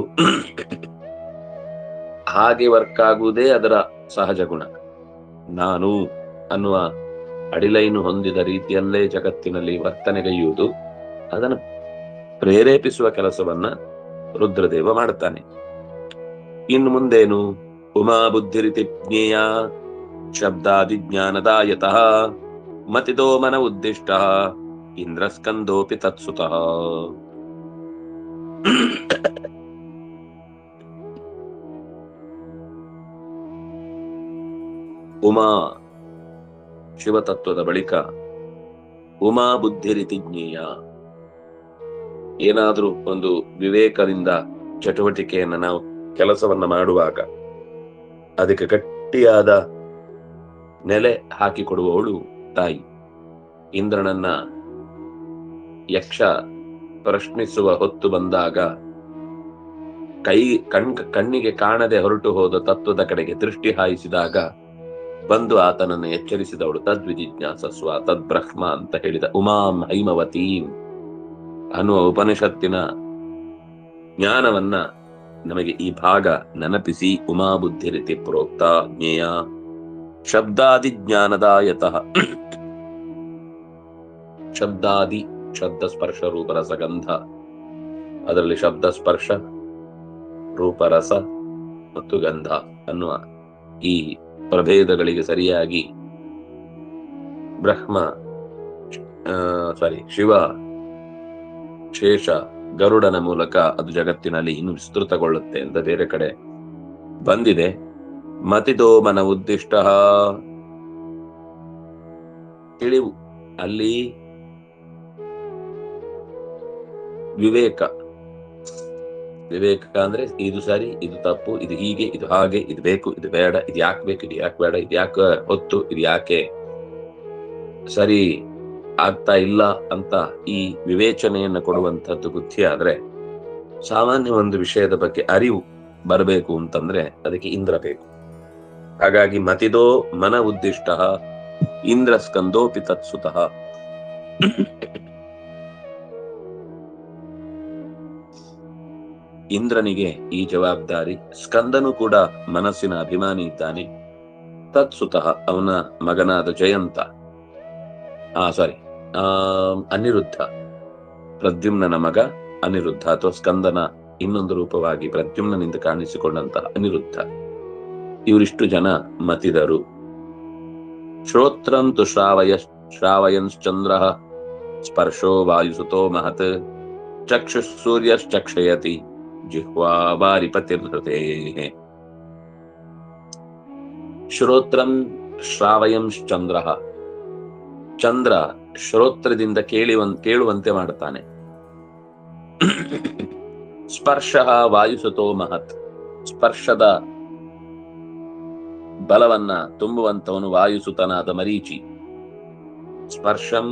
ಹಾಗೆ ವರ್ಕ್ ಆಗುವುದೇ ಅದರ ಸಹಜ ಗುಣ. ನಾನು ಅನ್ನುವ ಅಡಿಲೈನು ಹೊಂದಿದ ರೀತಿಯಲ್ಲೇ ಜಗತ್ತಿನಲ್ಲಿ ವರ್ತನೆಗೈಯುವುದು, ಅದನ್ನು ಪ್ರೇರೇಪಿಸುವ ಕೆಲಸವನ್ನ ರುದ್ರದೇವ ಮಾಡುತ್ತಾನೆ. ಇನ್ನು ಮುಂದೇನು? ಉಮಾ ಬುದ್ಧಿರಿತಿ ಜ್ಞೇಯ ಶಬ್ದಾದಿ ಜ್ಞಾನದಾಯತಃ ಮತಿದೋ ಮನ ಉದ್ದಿಷ್ಟ ಇಂದ್ರಸ್ಕಂದೋಪಿ ತತ್ಸುತಃ. ಉಮಾ ಶಿವತತ್ವದ ಬಳಿಕ ಉಮಾ ಬುದ್ಧಿರಿತಿ ಜ್ಞೇಯ, ಏನಾದ್ರೂ ಒಂದು ವಿವೇಕದಿಂದ ಚಟುವಟಿಕೆಯನ್ನ ನಾವು ಕೆಲಸವನ್ನ ಮಾಡುವಾಗ ಅದಕ್ಕೆ ಗಟ್ಟಿಯಾದ ನೆಲೆ ಹಾಕಿಕೊಡುವವಳು ತಾಯಿ. ಇಂದ್ರನನ್ನ ಯಕ್ಷ ಪ್ರಶ್ನಿಸುವ ಹೊತ್ತು ಬಂದಾಗ ಕಣ್ಣಿಗೆ ಕಾಣದೆ ಹೊರಟು ಹೋದ ತತ್ವದ ಕಡೆಗೆ ದೃಷ್ಟಿ ಹಾಯಿಸಿದಾಗ ಬಂದು ಆತನನ್ನು ಎಚ್ಚರಿಸಿದವಳು ತದ್ವಿಜಿಜ್ಞಾಸಸ್ವ ತದ್ಬ್ರಹ್ಮ ಅಂತ ಹೇಳಿದ ಉಮಾಂ ಹೈಮವತೀಂ ಅನ್ನುವ ಉಪನಿಷತ್ತಿನ ಜ್ಞಾನವನ್ನ ನಮಗೆ ಈ ಭಾಗ ನೆನಪಿಸಿ ಉಮಾ ಬುದ್ಧಿ ರೀತಿ ಪ್ರೋಕ್ತ ಜ್ಞೇಯ ಶಬ್ದಾದಿ ಜ್ಞಾನದಾಯತಃ ಶಬ್ದಾದಿ ಶಬ್ದ ಸ್ಪರ್ಶ ರೂಪರಸ ಗಂಧ, ಅದರಲ್ಲಿ ಶಬ್ದ ಸ್ಪರ್ಶ ರೂಪರಸ ಮತ್ತು ಗಂಧ ಅನ್ನುವ ಈ ಪ್ರಭೇದಗಳಿಗೆ ಸರಿಯಾಗಿ ಶಿವ ಶೇಷ ಗರುಡನ ಮೂಲಕ ಅದು ಜಗತ್ತಿನಲ್ಲಿ ಇನ್ನು ವಿಸ್ತೃತಗೊಳ್ಳುತ್ತೆ ಅಂತ ಬೇರೆ ಕಡೆ ಬಂದಿದೆ. ಮತಿದೋ ಮನ ಉದ್ದಿಷ್ಟ ತಿಳಿವು, ಅಲ್ಲಿ ವಿವೇಕ ಅಂದ್ರೆ ಇದು ಸರಿ, ಇದು ತಪ್ಪು, ಇದು ಹೀಗೆ, ಇದು ಹಾಗೆ, ಇದು ಬೇಕು, ಇದು ಬೇಡ, ಇದು ಯಾಕೆ ಬೇಕು, ಇದು ಯಾಕೆ ಬೇಡ, ಇದು ಯಾಕೆ ಹೊತ್ತು, ಇದು ಯಾಕೆ ಸರಿ ಆಗ್ತಾ ಇಲ್ಲ ಅಂತ ಈ ವಿವೇಚನೆಯನ್ನು ಕೊಡುವಂತದ್ದು ಬುದ್ಧಿ ಆದ್ರೆ, ಸಾಮಾನ್ಯ ಒಂದು ವಿಷಯದ ಬಗ್ಗೆ ಅರಿವು ಬರಬೇಕು ಅಂತಂದ್ರೆ ಅದಕ್ಕೆ ಇಂದ್ರ ಬೇಕು. ಹಾಗಾಗಿ ಮತಿದೋ ಮನ ಉದ್ದಿಷ್ಟ ಇಂದ್ರ ಸ್ಕಂದೋಪಿ ತತ್ಸುತಃ. ಇಂದ್ರನಿಗೆ ಈ ಜವಾಬ್ದಾರಿ. ಸ್ಕಂದನು ಕೂಡ ಮನಸ್ಸಿನ ಅಭಿಮಾನಿ ಇದ್ದಾನೆ. ತತ್ಸುತಃ ಅವನ ಮಗನಾದ ಜಯಂತ ಅನಿರುದ್ಧ, ಪ್ರದ್ಯುಮ್ನನ ಮಗ ಅನಿರುದ್ಧ ಅಥವಾ ಸ್ಕಂದನ ಇನ್ನೊಂದು ರೂಪವಾಗಿ ಪ್ರದ್ಯುಮ್ನನಿಂದ ಕಾಣಿಸಿಕೊಂಡಂತಹ ಅನಿರುದ್ಧ, ಇವರಿಷ್ಟು ಜನ ಮತಿದರು. ಶ್ರೋತ್ರಂತು ಶ್ರಾವಯಂಶ್ಚಂದ್ರ ಸ್ಪರ್ಶೋ ವಾಯುಸುತೋ ಮಹತ್ ಚಕ್ಷು ಸೂರ್ಯಶ್ಚಕ್ಷಯತಿ ಜಿಹ್ವಾ ವಾರಿಪತಿರ್ಹೃತೆ. ಶ್ರೋತ್ರಂ ಶ್ರಾವಯಂಶ್ಚಂದ್ರ, ಚಂದ್ರ ಶ್ರೋತ್ರದಿಂದ ಕೇಳುವಂತೆ ಮಾಡುತ್ತಾನೆ. ಸ್ಪರ್ಶ ವಾಯುಸುತೋ ಮಹತ್, ಸ್ಪರ್ಶದ ಬಲವನ್ನ ತುಂಬುವಂತವನು ವಾಯುಸುತನಾದ ಮರೀಚಿ. ಸ್ಪರ್ಶಂ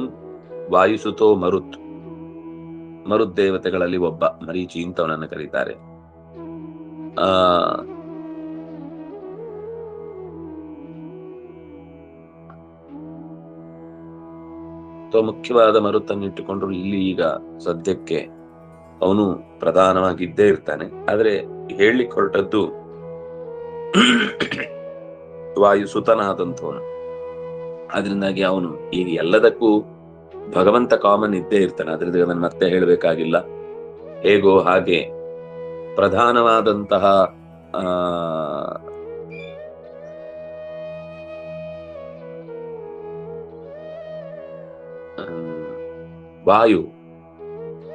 ವಾಯುಸುತೋ ಮರುತ್, ಮರುದ್ದೇವತೆಗಳಲ್ಲಿ ಒಬ್ಬ ಮರೀಚಿ ಇಂಥವನನ್ನು ಕರೀತಾರೆ. ಮುಖ್ಯವಾದ ಮರುತ್ತನ್ನಿಟ್ಟುಕೊಂಡ್ರು ಇಲ್ಲಿ ಈಗ ಸದ್ಯಕ್ಕೆ ಅವನು ಪ್ರಧಾನವಾಗಿದ್ದೇ ಇರ್ತಾನೆ. ಆದ್ರೆ ಹೇಳಲಿಕ್ಕೆ ಹೊರಟದ್ದು ವಾಯುಸುತನಾದಂಥವನು. ಅದರಿಂದಾಗಿ ಅವನು ಈಗ ಎಲ್ಲದಕ್ಕೂ ಭಗವಂತ ಕಾಮನ್ ಇದ್ದೇ ಇರ್ತಾನೆ. ಅದರಿಂದ ಅದನ್ನು ಮತ್ತೆ ಹೇಳಬೇಕಾಗಿಲ್ಲ. ಹೇಗೋ ಹಾಗೆ ಪ್ರಧಾನವಾದಂತಹ ವಾಯು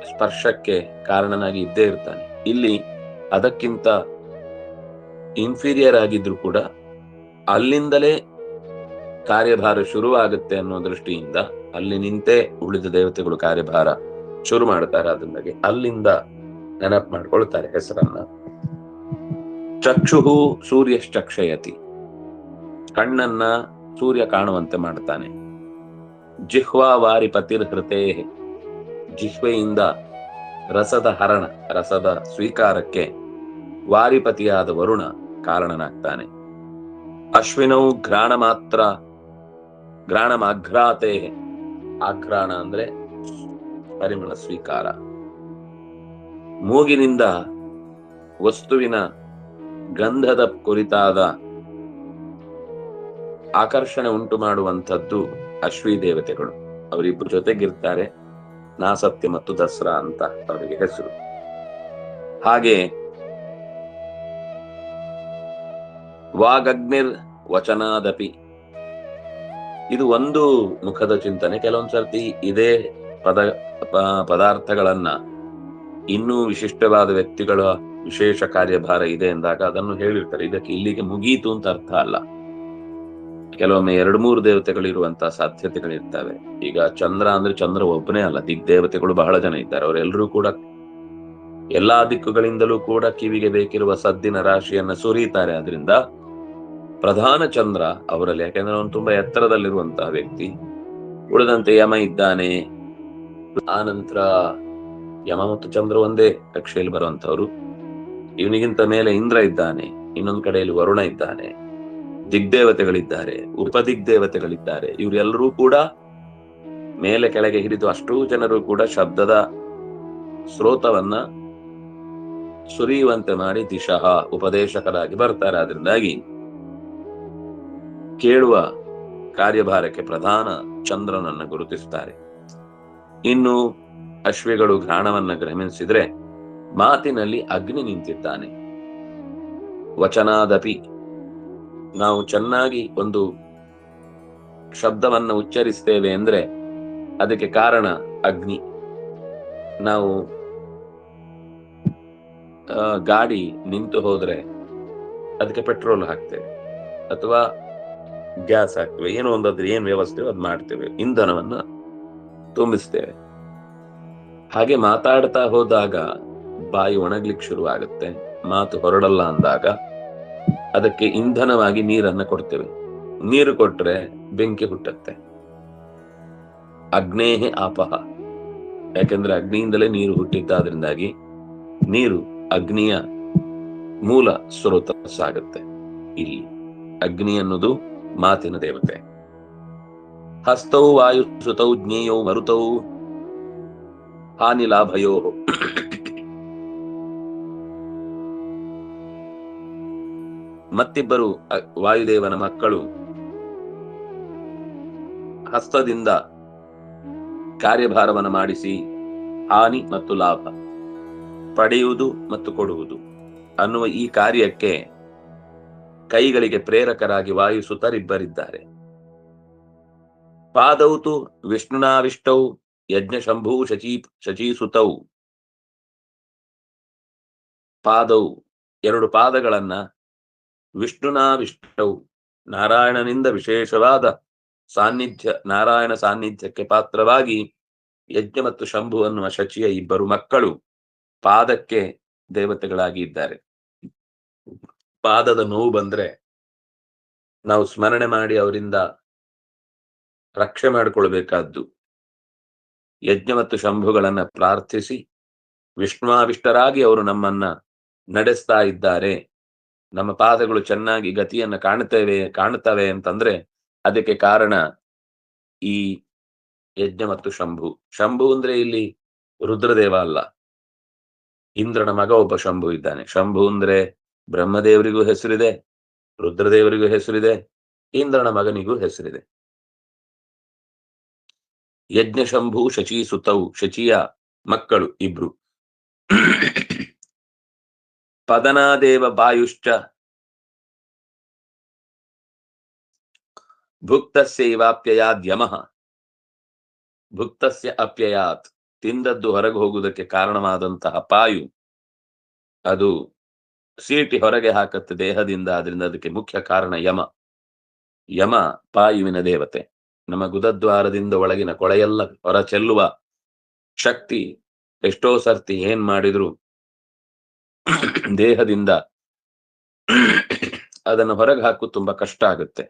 ಸ್ಪರ್ಶಕ್ಕೆ ಕಾರಣನಾಗಿ ಇದ್ದೇ ಇರ್ತಾನೆ. ಇಲ್ಲಿ ಅದಕ್ಕಿಂತ ಇನ್ಫೀರಿಯರ್ ಆಗಿದ್ರು ಕೂಡ ಅಲ್ಲಿಂದಲೇ ಕಾರ್ಯಭಾರ ಶುರುವಾಗುತ್ತೆ ಅನ್ನೋ ದೃಷ್ಟಿಯಿಂದ ಅಲ್ಲಿ ನಿಂತೇ ಉಳಿದ ದೇವತೆಗಳು ಕಾರ್ಯಭಾರ ಶುರು ಮಾಡ್ತಾರೆ. ಅದರಿಂದಾಗಿ ಅಲ್ಲಿಂದ ನೆನಪು ಮಾಡ್ಕೊಳ್ತಾರೆ ಹೆಸರನ್ನ. ಚಕ್ಷುಹು ಸೂರ್ಯಶ್ಚಕ್ಷಯತಿ, ಕಣ್ಣನ್ನ ಸೂರ್ಯ ಕಾಣುವಂತೆ ಮಾಡ್ತಾನೆ. ಜಿಹ್ವಾ ವಾರಿಪತಿರ್ ಹೃತೇ, ಜಿಹ್ವೆಯಿಂದ ರಸದ ಹರಣ, ರಸದ ಸ್ವೀಕಾರಕ್ಕೆ ವಾರಿಪತಿಯಾದ ವರುಣ ಕಾರಣನಾಗ್ತಾನೆ. ಅಶ್ವಿನೌ ಘ್ರಾಣಮಾಘ್ರಾತೆ, ಆಘ್ರಾಣ ಅಂದ್ರೆ ಪರಿಮಳ ಸ್ವೀಕಾರ. ಮೂಗಿನಿಂದ ವಸ್ತುವಿನ ಗಂಧದ ಕುರಿತಾದ ಆಕರ್ಷಣೆ ಉಂಟು ಮಾಡುವಂಥದ್ದು ಅಶ್ವಿ ದೇವತೆಗಳು. ಅವರಿಬ್ಬರು ಜೊತೆಗಿರ್ತಾರೆ. ನಾಸತ್ಯ ಮತ್ತು ದಸರಾ ಅಂತ ಅವರಿಗೆ ಹೆಸರು. ಹಾಗೆ ವಾಗಗ್ನಿರ್ ವಚನಾದಪಿ, ಇದು ಒಂದು ಮುಖದ ಚಿಂತನೆ. ಕೆಲವೊಂದ್ಸರ್ತಿ ಇದೇ ಪದಾರ್ಥಗಳನ್ನ ಇನ್ನೂ ವಿಶಿಷ್ಟವಾದ ವ್ಯಕ್ತಿಗಳ ವಿಶೇಷ ಕಾರ್ಯಭಾರ ಇದೆ ಎಂದಾಗ ಅದನ್ನು ಹೇಳಿರ್ತಾರೆ. ಇದಕ್ಕೆ ಇಲ್ಲಿಗೆ ಮುಗೀತು ಅಂತ ಅರ್ಥ ಅಲ್ಲ. ಕೆಲವೊಮ್ಮೆ 2-3 ದೇವತೆಗಳಿರುವಂತಹ ಸಾಧ್ಯತೆಗಳಿರ್ತವೆ. ಈಗ ಚಂದ್ರ ಅಂದ್ರೆ ಚಂದ್ರ ಒಬ್ಬನೇ ಅಲ್ಲ, ದಿಗ್ದೇವತೆಗಳು ಬಹಳ ಜನ ಇದ್ದಾರೆ. ಅವರೆಲ್ಲರೂ ಕೂಡ ಎಲ್ಲಾ ದಿಕ್ಕುಗಳಿಂದಲೂ ಕೂಡ ಕಿವಿಗೆ ಬೇಕಿರುವ ಸದ್ದಿನ ರಾಶಿಯನ್ನ ಸುರಿತಾರೆ. ಆದ್ರಿಂದ ಪ್ರಧಾನ ಚಂದ್ರ ಅವರಲ್ಲಿ, ಯಾಕೆಂದ್ರೆ ಅವನು ತುಂಬಾ ಎತ್ತರದಲ್ಲಿರುವಂತಹ ವ್ಯಕ್ತಿ. ಉಳಿದಂತೆ ಯಮ ಇದ್ದಾನೆ. ಆ ನಂತರ ಯಮ ಮತ್ತು ಚಂದ್ರ ಒಂದೇ ಕಕ್ಷೆಯಲ್ಲಿ ಬರುವಂತವ್ರು. ಇವನಿಗಿಂತ ಮೇಲೆ ಇಂದ್ರ ಇದ್ದಾನೆ, ಇನ್ನೊಂದು ಕಡೆಯಲ್ಲಿ ವರುಣ ಇದ್ದಾನೆ, ದಿಗ್ದೇವತೆಗಳಿದ್ದಾರೆ, ಉಪದಿಗ್ದೇವತೆಗಳಿದ್ದಾರೆ. ಇವರೆಲ್ಲರೂ ಕೂಡ ಮೇಲೆ ಕೆಳಗೆ ಹಿಡಿದು ಅಷ್ಟೂ ಜನರು ಕೂಡ ಶಬ್ದದ ಸ್ರೋತವನ್ನ ಸುರಿಯುವಂತೆ ಮಾಡಿ ದಿಶಃ ಉಪದೇಶಕರಾಗಿ ಬರ್ತಾರೆ. ಅದರಿಂದಾಗಿ ಕೇಳುವ ಕಾರ್ಯಭಾರಕ್ಕೆ ಪ್ರಧಾನ ಚಂದ್ರನನ್ನ ಗುರುತಿಸ್ತಾರೆ. ಇನ್ನು ಅಶ್ವಿಗಳು ಘ್ರಾಣವನ್ನ ಗಮನಿಸಿದ್ರೆ ಮಾತಿನಲ್ಲಿ ಅಗ್ನಿ ನಿಂತಿದ್ದಾನೆ. ವಚನಾದಪಿ, ನಾವು ಚೆನ್ನಾಗಿ ಒಂದು ಶಬ್ದವನ್ನ ಉಚ್ಚರಿಸ್ತೇವೆ ಅಂದ್ರೆ ಅದಕ್ಕೆ ಕಾರಣ ಅಗ್ನಿ. ನಾವು ಗಾಡಿ ನಿಂತು ಹೋದ್ರೆ ಅದಕ್ಕೆ ಪೆಟ್ರೋಲ್ ಹಾಕ್ತೇವೆ ಅಥವಾ ಗ್ಯಾಸ್ ಹಾಕ್ತೇವೆ, ಏನೋ ಒಂದಾದ್ರೆ ಏನ್ ವ್ಯವಸ್ಥೆ ಅದು ಮಾಡ್ತೇವೆ, ಇಂಧನವನ್ನ ತುಂಬಿಸ್ತೇವೆ. ಹಾಗೆ ಮಾತಾಡ್ತಾ ಹೋದಾಗ ಬಾಯಿ ಒಣಗ್ಲಿಕ್ಕೆ ಶುರು ಆಗುತ್ತೆ, ಮಾತು ಹೊರಡಲ್ಲ ಅಂದಾಗ ಅದಕ್ಕೆ ಇಂಧನವಾಗಿ ನೀರನ್ನ ಕೊಡ್ತೇವೆ. ನೀರು ಕೊಟ್ರೆ ಬೆಂಕಿ ಹುಟ್ಟತ್ತೆ. ಅಗ್ನೇಹೆ ಆಪಹ, ಯಾಕೆಂದ್ರೆ ಅಗ್ನಿಯಿಂದಲೇ ನೀರು ಹುಟ್ಟಿದ್ದಾದ್ರಿಂದಾಗಿ ನೀರು ಅಗ್ನಿಯ ಮೂಲ ಸ್ರೋತ ಸಾಗುತ್ತೆ. ಇಲ್ಲಿ ಅಗ್ನಿ ಅನ್ನೋದು ಮಾತಿನ ದೇವತೆ. ಹಸ್ತೌ ವಾಯು ಸುತೌ ಜ್ಞೇಯೌ ಮರುತೌ ಹಾನಿ ಲಾಭಯೋ. ಮತ್ತಿಬ್ಬರು ವಾಯುದೇವನ ಮಕ್ಕಳು ಹಸ್ತದಿಂದ ಕಾರ್ಯಭಾರವನ್ನು ಮಾಡಿಸಿ ಹಾನಿ ಮತ್ತು ಲಾಭ, ಪಡೆಯುವುದು ಮತ್ತು ಕೊಡುವುದು ಅನ್ನುವ ಈ ಕಾರ್ಯಕ್ಕೆ ಕೈಗಳಿಗೆ ಪ್ರೇರಕರಾಗಿ ವಾಯುಸುತರಿಬ್ಬರಿದ್ದಾರೆ. ಪಾದೌತು ವಿಷ್ಣುನಾವಿಷ್ಟೌ ಯಜ್ಞ ಶಂಭೂ ಶಚೀಸುತೌ. ಪಾದೌ, ಎರಡು ಪಾದಗಳನ್ನ ವಿಷ್ಣುನಾವಿಷ್ಟೌ, ನಾರಾಯಣನಿಂದ ವಿಶೇಷವಾದ ಸಾನ್ನಿಧ್ಯ, ನಾರಾಯಣ ಸಾನ್ನಿಧ್ಯಕ್ಕೆ ಪಾತ್ರವಾಗಿ ಯಜ್ಞ ಮತ್ತು ಶಂಭು ಅನ್ನುವ ಶಚಿಯ ಇಬ್ಬರು ಮಕ್ಕಳು ಪಾದಕ್ಕೆ ದೇವತೆಗಳಾಗಿ ಇದ್ದಾರೆ. ಪಾದದ ನೋವು ಬಂದ್ರೆ ನಾವು ಸ್ಮರಣೆ ಮಾಡಿ ಅವರಿಂದ ರಕ್ಷೆ ಮಾಡಿಕೊಳ್ಬೇಕಾದ್ದು. ಯಜ್ಞ ಮತ್ತು ಶಂಭುಗಳನ್ನ ಪ್ರಾರ್ಥಿಸಿ ವಿಷ್ಣುವಾವಿಷ್ಟರಾಗಿ ಅವರು ನಮ್ಮನ್ನ ನಡೆಸ್ತಾ ಇದ್ದಾರೆ. ನಮ್ಮ ಪಾದಗಳು ಚೆನ್ನಾಗಿ ಗತಿಯನ್ನ ಕಾಣುತ್ತವೆ ಅಂತಂದ್ರೆ ಅದಕ್ಕೆ ಕಾರಣ ಈ ಯಜ್ಞ ಮತ್ತು ಶಂಭು. ಶಂಭು ಅಂದ್ರೆ ಇಲ್ಲಿ ರುದ್ರದೇವ ಅಲ್ಲ, ಇಂದ್ರನ ಮಗ ಒಬ್ಬ ಶಂಭು ಇದ್ದಾನೆ. ಶಂಭು ಅಂದ್ರೆ ಬ್ರಹ್ಮದೇವರಿಗೂ ಹೆಸರಿದೆ, ರುದ್ರದೇವರಿಗೂ ಹೆಸರಿದೆ, ಇಂದ್ರನ ಮಗನಿಗೂ ಹೆಸರಿದೆ. ಯಜ್ಞ ಶಂಭು ಶಚೀಸುತೌ, ಶಚಿಯ ಮಕ್ಕಳು ಇಬ್ರು. ಪದನಾದೇವ ಬಾಯುಶ್ಚ ಭುಕ್ತಸ್ಯೈವಾಪ್ಯಯಾದ್ ಯಮಃ. ಭುಕ್ತಸ್ಯ ಅಪ್ಯಯಾತ್, ತಿಂದದ್ದು ಹೊರಗೆ ಹೋಗುವುದಕ್ಕೆ ಕಾರಣವಾದಂತಹ ಪಾಯು ಅದು ಸೀಟಿ ಹೊರಗೆ ಹಾಕತ್ತೆ ದೇಹದಿಂದ. ಆದ್ರಿಂದ ಅದಕ್ಕೆ ಮುಖ್ಯ ಕಾರಣ ಯಮ. ಯಮ ಪಾಯುವಿನ ದೇವತೆ. ನಮ್ಮ ಗುದದ್ವಾರದಿಂದ ಒಳಗಿನ ಕೊಳೆಯೆಲ್ಲ ಹೊರ ಚೆಲ್ಲುವ ಶಕ್ತಿ ಎಷ್ಟೋ ಸರ್ತಿ ಏನ್ ಮಾಡಿದ್ರು ದೇಹದಿಂದ ಅದನ್ನು ಹೊರಗೆ ಹಾಕು ತುಂಬಾ ಕಷ್ಟ ಆಗುತ್ತೆ.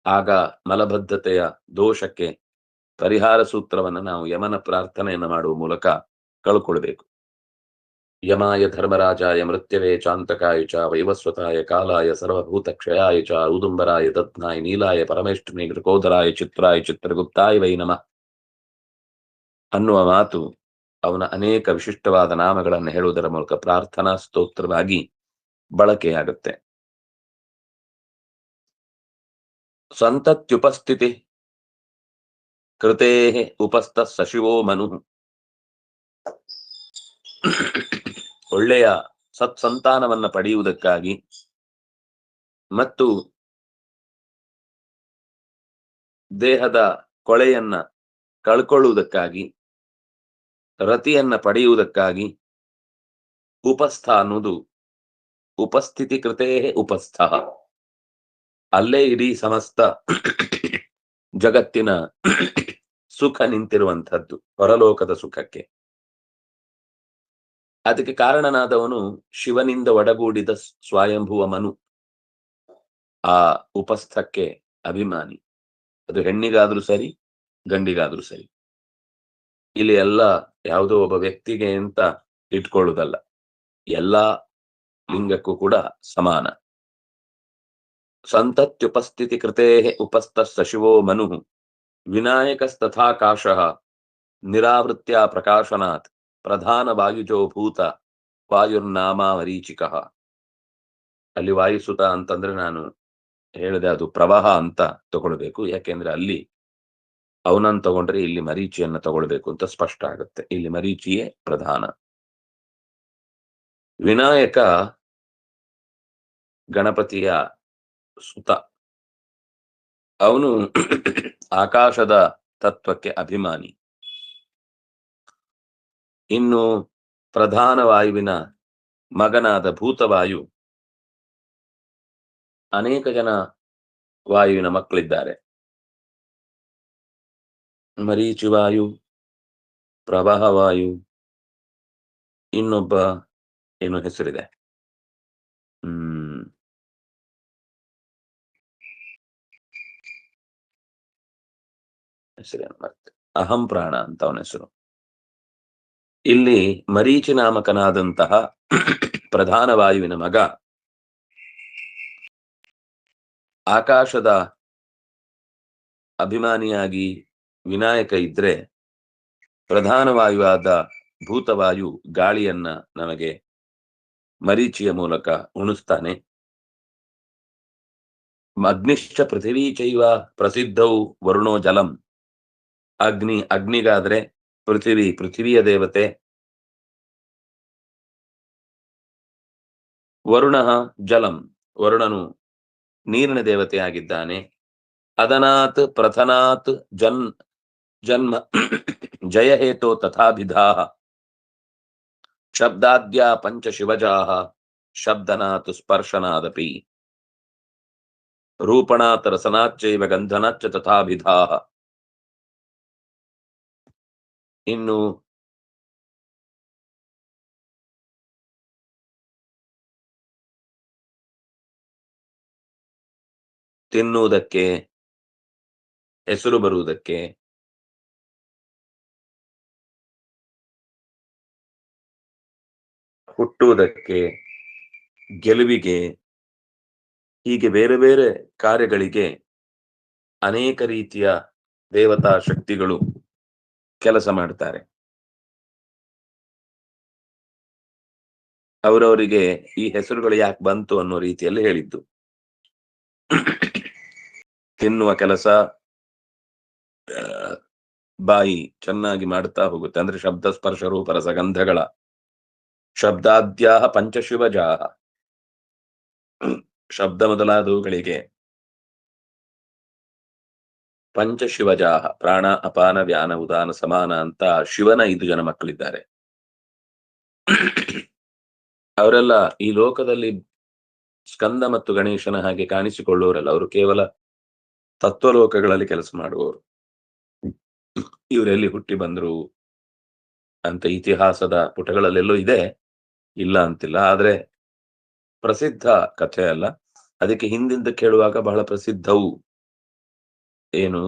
ಆಗ ಮಲಬದ್ಧತೆಯ ದೋಷಕ್ಕೆ ಪರಿಹಾರ ಸೂತ್ರವನ್ನು ನಾವು ಯಮನ ಪ್ರಾರ್ಥನೆಯನ್ನು ಮಾಡುವ ಮೂಲಕ ಕಳ್ಕೊಳ್ಬೇಕು. ಯಮಾಯ ಧರ್ಮರಾಜಾಯ ಮೃತ್ಯವೆ ಚಾಂತಕಾಯ ಚ ವೈವಸ್ವತಾಯ ಕಾಲಾಯ ಸರ್ವಭೂತ ಕ್ಷಯಾಯ ಚ ಔದುಂಬರಾಯ ದತ್ನಾಯ ನೀಲಾಯ ಪರಮೇಷ್ಠನೇ ಗೃಕೋದರಾಯ ಚಿತ್ರಾಯ ಚಿತ್ರಗುಪ್ತಾಯ ವೈ ನಮಃ ಅನ್ನುವ ಮಾತು ಅವನ ಅನೇಕ ವಿಶಿಷ್ಟವಾದ ನಾಮಗಳನ್ನು ಹೇಳುವುದರ ಮೂಲಕ ಪ್ರಾರ್ಥನಾ ಸ್ತೋತ್ರವಾಗಿ ಬಳಕೆಯಾಗುತ್ತೆ. ಸಂತತ್ಯುಪಸ್ಥಿತಿ ಕೃತೇ ಉಪಸ್ಥ ಸಶಿವೋ ಮನು. ಒಳ್ಳೆಯ ಸತ್ಸಂತಾನವನ್ನ ಪಡೆಯುವುದಕ್ಕಾಗಿ ಮತ್ತು ದೇಹದ ಕೊಳೆಯನ್ನ ಕಳ್ಕೊಳ್ಳುವುದಕ್ಕಾಗಿ, ರತಿಯನ್ನ ಪಡೆಯುವುದಕ್ಕಾಗಿ ಉಪಸ್ಥ ಅನ್ನುವುದು ಉಪಸ್ಥಿತಿ ಕೃತೇ ಉಪಸ್ಥ. ಅಲ್ಲೇ ಇಡೀ ಸಮಸ್ತ ಜಗತ್ತಿನ ಸುಖ ನಿಂತಿರುವಂಥದ್ದು, ಹೊರಲೋಕದ ಸುಖಕ್ಕೆ. ಅದಕ್ಕೆ ಕಾರಣನಾದವನು ಶಿವನಿಂದ ಒಡಗೂಡಿದ ಸ್ವಯಂಭುವ ಮನು. ಆ ಉಪಸ್ಥಕ್ಕೆ ಅಭಿಮಾನಿ. ಅದು ಹೆಣ್ಣಿಗಾದ್ರೂ ಸರಿ, ಗಂಡಿಗಾದ್ರೂ ಸರಿ. ಇಲ್ಲಿ ಎಲ್ಲ ಯಾವುದೋ ಒಬ್ಬ ವ್ಯಕ್ತಿಗೆ ಅಂತ ಇಟ್ಕೊಳ್ಳುವುದಲ್ಲ, ಎಲ್ಲಾ ಲಿಂಗಕ್ಕೂ ಕೂಡ ಸಮಾನ. ಸಂತತ್ಯುಪಸ್ಥಿತಿ ಕೃತೇ ಉಪಸ್ಥಸ್ಸ ಶಿವೋ ಮನು ವಿನಾಯಕಸ್ತಥಾಕಾಶಃ ನಿರಾವೃತ್ಯ ಪ್ರಕಾಶನಾತ್ ಪ್ರಧಾನ ವಾಯುಜೋ ಭೂತ ವಾಯುರ್ನಾಮ ಮರೀಚಿಕಃ. ಅಲ್ಲಿ ವಾಯುಸುತ ಅಂತಂದ್ರೆ ನಾನು ಹೇಳಿದೆ ಅದು ಪ್ರವಾಹ ಅಂತ ತಗೊಳ್ಬೇಕು. ಯಾಕೆಂದ್ರೆ ಅಲ್ಲಿ ಅವನನ್ನು ತಗೊಂಡ್ರೆ ಇಲ್ಲಿ ಮರೀಚಿಯನ್ನ ತಗೊಳ್ಬೇಕು ಅಂತ ಸ್ಪಷ್ಟ ಆಗುತ್ತೆ. ಇಲ್ಲಿ ಮರೀಚಿಯೇ ಪ್ರಧಾನ. ವಿನಾಯಕ ಗಣಪತಿಯ ಸುತ. ಅವನು ಆಕಾಶದ ತತ್ವಕ್ಕೆ ಅಭಿಮಾನಿ. ಇನ್ನು ಪ್ರಧಾನ ವಾಯುವಿನ ಮಗನಾದ ಭೂತವಾಯು, ಅನೇಕ ಜನ ವಾಯುವಿನ ಮಕ್ಕಳಿದ್ದಾರೆ. ಮರೀಚಿ ವಾಯು, ಪ್ರವಾಹ ವಾಯು, ಇನ್ನೊಬ್ಬ ಏನು ಹೆಸರಿದೆ, ಹೆಸರೇನು ಮತ್ತೆ, ಅಹಂ ಪ್ರಾಣ ಅಂತ ಅವನ ಹೆಸರು. ಇಲ್ಲಿ ಮರೀಚಿ ನಾಮಕನಾದಂತಹ ಪ್ರಧಾನ ವಾಯುವಿನ ಮಗ ಆಕಾಶದ ಅಭಿಮಾನಿಯಾಗಿ ವಿನಾಯಕ ಇದ್ರೆ, ಪ್ರಧಾನ ವಾಯುವಾದ ಭೂತವಾಯು ಗಾಳಿಯನ್ನ ನಮಗೆ ಮರೀಚಿಯ ಮೂಲಕ ಉಣಿಸ್ತಾನೆ. ಅಗ್ನಿಶ್ಚ ಪೃಥಿವೀ ಚೈವ ಪ್ರಸಿದ್ಧೌ ವರುಣೋ ಜಲಂ. ಅಗ್ನಿಗಾದ್ರೆ ಪೃಥಿವಿಯ ದೇವತೆ. ವರುಣ ಜಲಂ, ವರುಣನು ನೀರಿನ ದೇವತೆಯಾಗಿದ್ದಾನೆ. ಅದನಾತ್ ಪ್ರಥನಾತ್ ಜನ್ಮ ಜಯಹೇತೋ ತಥಾಭಿಧಾಃ ಶಬ್ದಾದ್ಯ ಪಂಚ ಶಿವಜಾಃ ಶಬ್ದನಾತ್ ಸ್ಪರ್ಶನಾದಪಿ ರೂಪಣಾತ್ ರಸನಾಚ್ಚೈವ ಗಂಧನಾಚ್ಚ ತಥಾಭಿಧಾಃ. ಇನ್ನು ತಿನ್ನುವುದಕ್ಕೆ, ಹೆಸರು ಬರುವುದಕ್ಕೆ, ಹುಟ್ಟುವುದಕ್ಕೆ, ಗೆಲುವಿಗೆ, ಹೀಗೆ ಬೇರೆ ಬೇರೆ ಕಾರ್ಯಗಳಿಗೆ ಅನೇಕ ರೀತಿಯ ದೇವತಾ ಶಕ್ತಿಗಳು ಕೆಲಸ ಮಾಡ್ತಾರೆ. ಅವರವರಿಗೆ ಈ ಹೆಸರುಗಳು ಯಾಕೆ ಬಂತು ಅನ್ನೋ ರೀತಿಯಲ್ಲಿ ಹೇಳಿದ್ದು. ತಿನ್ನುವ ಕೆಲಸ ಬಾಯಿ ಚೆನ್ನಾಗಿ ಮಾಡ್ತಾ ಹೋಗುತ್ತೆ. ಅಂದ್ರೆ ಶಬ್ದ ಸ್ಪರ್ಶ ರೂಪ ರಸಗಂಧಗಳ ಶಬ್ದಾದ್ಯಾಹ ಪಂಚಶಿವಜಾಹ, ಶಬ್ದ ಮೊದಲಾದವುಗಳಿಗೆ ಪಂಚಶಿವಜಾಹ, ಪ್ರಾಣ ಅಪಾನ ವ್ಯಾನ ಉದಾನ ಸಮಾನ ಅಂತ ಶಿವನ 5 ಜನ ಮಕ್ಕಳಿದ್ದಾರೆ. ಅವರೆಲ್ಲ ಈ ಲೋಕದಲ್ಲಿ ಸ್ಕಂದ ಮತ್ತು ಗಣೇಶನ ಹಾಗೆ ಕಾಣಿಸಿಕೊಳ್ಳುವವರಲ್ಲ. ಅವರು ಕೇವಲ ತತ್ವಲೋಕಗಳಲ್ಲಿ ಕೆಲಸ ಮಾಡುವವರು. ಇವರೆಲ್ಲಿ ಹುಟ್ಟಿ ಬಂದ್ರು ಅಂತ ಇತಿಹಾಸದ ಪುಟಗಳಲ್ಲೆಲ್ಲೋ ಇದೆ, ಇಲ್ಲ ಅಂತಿಲ್ಲ. ಆದ್ರೆ ಪ್ರಸಿದ್ಧ ಕಥೆ ಅಲ್ಲ. ಅದಕ್ಕೆ ಹಿಂದಿಂದ ಕೇಳುವಾಗ ಬಹಳ ಪ್ರಸಿದ್ಧವು ಏನು,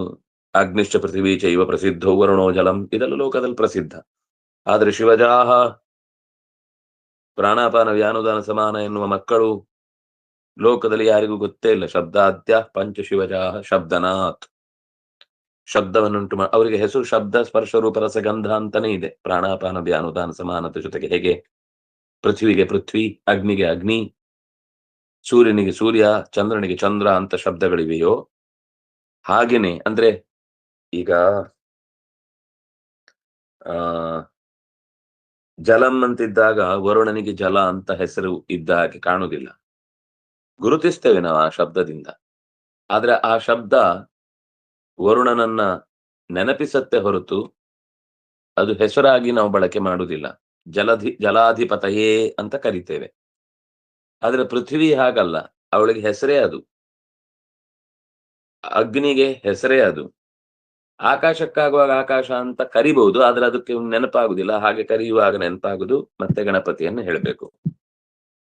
ಅಗ್ನಿಶ್ಚ ಪೃಥಿವೀ ಚೈವ ಪ್ರಸಿದ್ಧೌ ವರುಣೋ ಜಲಂ, ಇದೆಲ್ಲ ಲೋಕದಲ್ಲಿ ಪ್ರಸಿದ್ಧ. ಆದ್ರೆ ಶಿವಜಾಹ, ಪ್ರಾಣಾಪಾನ ವ್ಯಾನುದಾನ ಸಮಾನ ಎನ್ನುವ ಮಕ್ಕಳು ಲೋಕದಲ್ಲಿ ಯಾರಿಗೂ ಗೊತ್ತೇ ಇಲ್ಲ. ಶಬ್ದಾದ್ಯ ಪಂಚಶಿವಜಾಹ ಶಬ್ದನಾಥ್, ಶಬ್ದವನ್ನುಂಟು ಅವರಿಗೆ ಹೆಸರು ಶಬ್ದ ಸ್ಪರ್ಶ ರೂಪ ರಸಗಂಧ ಅಂತಾನೆ ಇದೆ. ಪ್ರಾಣಾಪಾನ ವ್ಯಾನುದಾನ ಸಮಾನತೆ ಜೊತೆಗೆ ಹೇಗೆ ಪೃಥ್ವಿಗೆ ಪೃಥ್ವಿ, ಅಗ್ನಿಗೆ ಅಗ್ನಿ, ಸೂರ್ಯನಿಗೆ ಸೂರ್ಯ, ಚಂದ್ರನಿಗೆ ಚಂದ್ರ ಅಂತ ಶಬ್ದಗಳಿವೆಯೋ ಹಾಗೇನೆ. ಅಂದ್ರೆ ಈಗ ಜಲಂ ಅಂತಿದ್ದಾಗ ವರುಣನಿಗೆ ಜಲ ಅಂತ ಹೆಸರು ಇದ್ದ ಹಾಗೆ ಕಾಣುವುದಿಲ್ಲ, ಗುರುತಿಸ್ತೇವೆ ನಾವು ಆ ಶಬ್ದದಿಂದ. ಆದ್ರೆ ಆ ಶಬ್ದ ವರುಣನನ್ನ ನೆನಪಿಸತ್ತೆ ಹೊರತು ಅದು ಹೆಸರಾಗಿ ನಾವು ಬಳಕೆ ಮಾಡುವುದಿಲ್ಲ. ಜಲಾಧಿಪತಯೇ ಅಂತ ಕರಿತೇವೆ. ಆದ್ರೆ ಪೃಥ್ವಿ ಹಾಗಲ್ಲ, ಅವಳಿಗೆ ಹೆಸರೇ ಅದು. ಅಗ್ನಿಗೆ ಹೆಸರೇ ಅದು. ಆಕಾಶಕ್ಕಾಗುವಾಗ ಆಕಾಶ ಅಂತ ಕರಿಬಹುದು, ಆದ್ರೆ ಅದಕ್ಕೆ ನೆನಪಾಗುದಿಲ್ಲ. ಹಾಗೆ ಕರೆಯುವಾಗ ನೆನಪಾಗುದು ಮತ್ತೆ ಗಣಪತಿಯನ್ನು ಹೇಳಬೇಕು,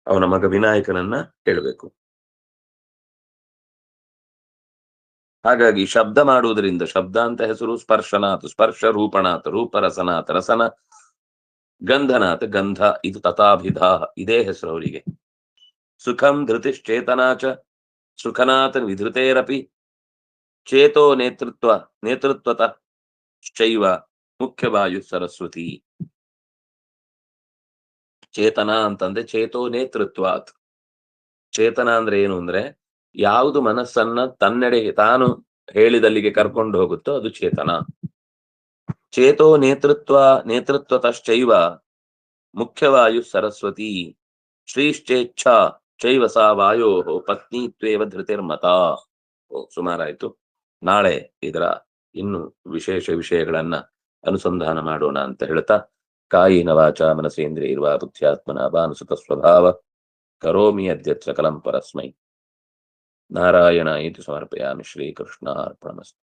ಅವನ ಮಗ ವಿನಾಯಕನನ್ನ ಹೇಳಬೇಕು. ಹಾಗಾಗಿ ಶಬ್ದ ಮಾಡುವುದರಿಂದ, ಶಬ್ದ ಅಂತ ಹೆಸರು ಸ್ಪರ್ಶನಾಥ್, ಸ್ಪರ್ಶ ರೂಪನಾಥ್, ರೂಪರಸನಾಥ್, ರಸನ ಗಂಧನಾಥ್, ಗಂಧ ಇದು ತಥಾಭಿಧಾ, ಇದೇ ಹೆಸರು ಅವರಿಗೆ. ಸುಖಂ ಧೃತಿಶ್ಚೇತನಾಚ ಸುಖನಾಥ ವಿಧೃತೇರಪಿ ಚೇತೋ ನೇತೃತ್ವತ ಶೈವ ಮುಖ್ಯವಾಯು ಸರಸ್ವತಿ. ಚೇತನ ಅಂತಂದ್ರೆ ಚೇತೋ ನೇತೃತ್ವಾತ್. ಚೇತನ ಅಂದ್ರೆ ಏನು ಅಂದ್ರೆ ಯಾವುದು ಮನಸ್ಸನ್ನ ತನ್ನೆಡೆಗೆ ತಾನು ಹೇಳಿದಲ್ಲಿಗೆ ಕರ್ಕೊಂಡು ಹೋಗುತ್ತೋ ಅದು ಚೇತನ. ಚೇತೋ ನೇತೃತ್ವತಶ್ಚೈವ ಮುಖ್ಯವಾಯು ಸರಸ್ವತಿ ಶ್ರೀಶ್ಚೇಚ್ಛಾ ಚೈವ ಸಾ ವಾಯೋ ಪತ್ನಿತ್ವೇವ ಧೃತಿರ್ಮತ. ಸುಮಾರಾಯ್ತು. ನಾಳೆ ಇದರ ಇನ್ನು ವಿಶೇಷ ವಿಷಯಗಳನ್ನ ಅನುಸಂಧಾನ ಮಾಡೋಣ ಅಂತ ಹೇಳ್ತಾ, ಕಾಯಿನ ವಾಚ ಮನಸೇಂದ್ರಿಯರ್ವಾ ಬುದ್ಧ್ಯಾತ್ಮನ ಭಾನುಸುತ ಸ್ವಭಾವ ಕರೋಮಿ ಅದ್ಯ ಸಕಲಂ ಪರಸ್ಮೈ ನಾರಾಯಣ ಇತಿ ಸಮರ್ಪಯಾಮಿ. ಶ್ರೀಕೃಷ್ಣಾರ್ಪಣಮಸ್ತು.